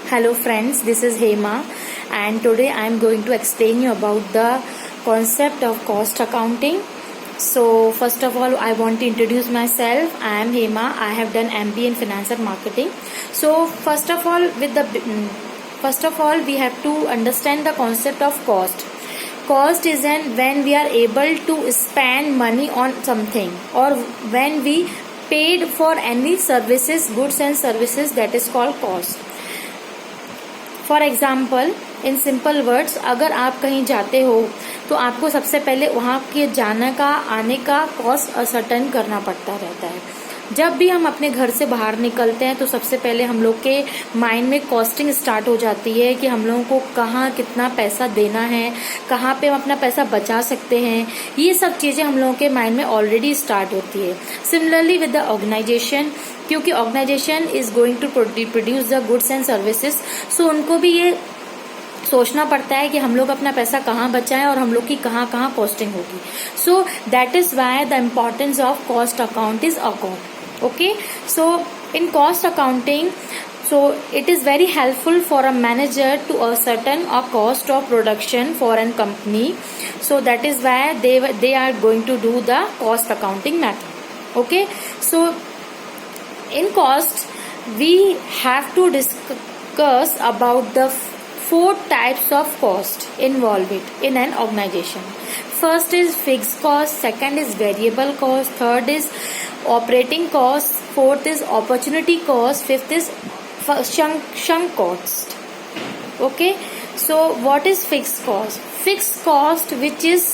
Hello friends, this is Hema and today I am going to explain you about the concept of cost accounting. So first of all, I want to introduce myself. I am Hema. I have done MBA in Finance and Marketing. So first of all, we have to understand the concept of cost. Cost is when we are able to spend money on something or when we paid for any services, goods and services, that is called cost. For example in simple words, अगर आप कहीं जाते हो तो आपको सबसे पहले वहाँ के जाने का आने का कॉस्ट असर्टेन करना पड़ता रहता है. जब भी हम अपने घर से बाहर निकलते हैं तो सबसे पहले हम लोग के माइंड में कॉस्टिंग स्टार्ट हो जाती है कि हम लोगों को कहाँ कितना पैसा देना है, कहाँ पे हम अपना पैसा बचा सकते हैं. ये सब चीज़ें हम लोगों के माइंड में ऑलरेडी स्टार्ट होती है. सिमिलरली विद द ऑर्गेनाइजेशन, क्योंकि organisation is going to produce the goods and services, so उनको भी ये सोचना पड़ता है कि हम लोग अपना पैसा कहाँ बचाएं और हम लोग की कहाँ कहाँ कॉस्टिंग होगी. So that is why the importance of cost account is account. Okay, so in cost accounting, so it is very helpful for a manager to ascertain a cost of production for a company. So that is why they are going to do the cost accounting method. Okay, so in cost we have to discuss about the 4 types of cost involved in an organization. First is fixed cost, second is variable cost, third is operating cost, fourth is opportunity cost, fifth is sunk cost. Okay, so what is fixed cost? Fixed cost which is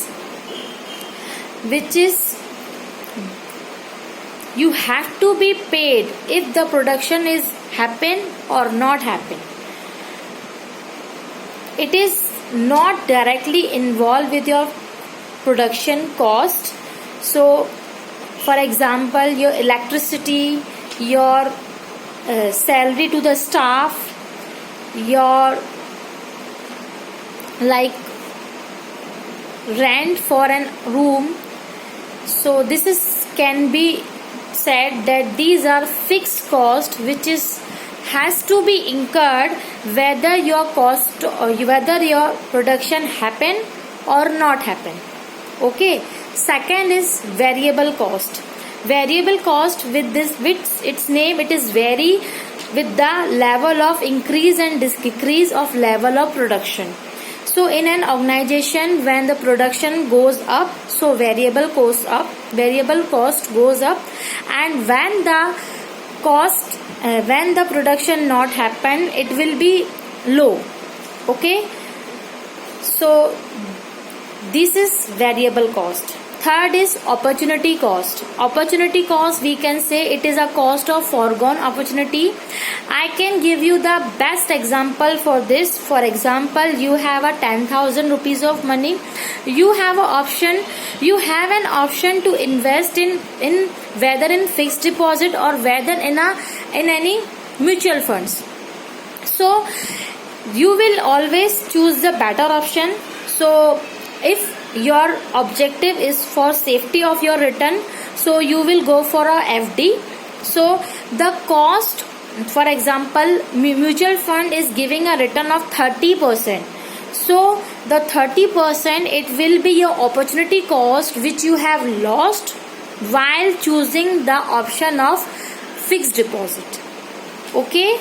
you have to be paid if the production is happen or not happen. It is not directly involved with your production cost. So for example, your electricity, your salary to the staff, your like rent for an room. So this is can be said that these are fixed cost which has to be incurred whether your cost or whether your production happen or not happen. Okay. Second is variable cost. Variable cost with its name, it is vary with the level of increase and decrease of level of production. So in an organization, when the production goes up, so variable cost goes up, and when the production not happen, it will be low. Okay, so this is variable cost. Third is opportunity cost. Opportunity cost, we can say it is a cost of foregone opportunity. I can give you the best example for this. For example, you have a 10,000 rupees of money. You have an option to invest in whether in fixed deposit or whether in any mutual funds. So you will always choose the better option. So if your objective is for safety of your return, so you will go for a FD. So the cost, for example, mutual fund is giving a return of 30%. So the 30%, it will be your opportunity cost which you have lost while choosing the option of fixed deposit. Okay,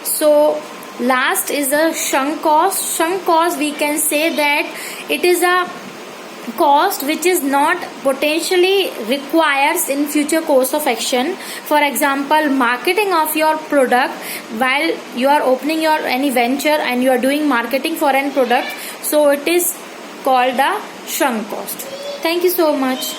so last is a sunk cost. Sunk cost, we can say that it is a cost which is not potentially requires in future course of action. For example, marketing of your product while you are opening your any venture and you are doing marketing for any product, so it is called a sunk cost. Thank you so much.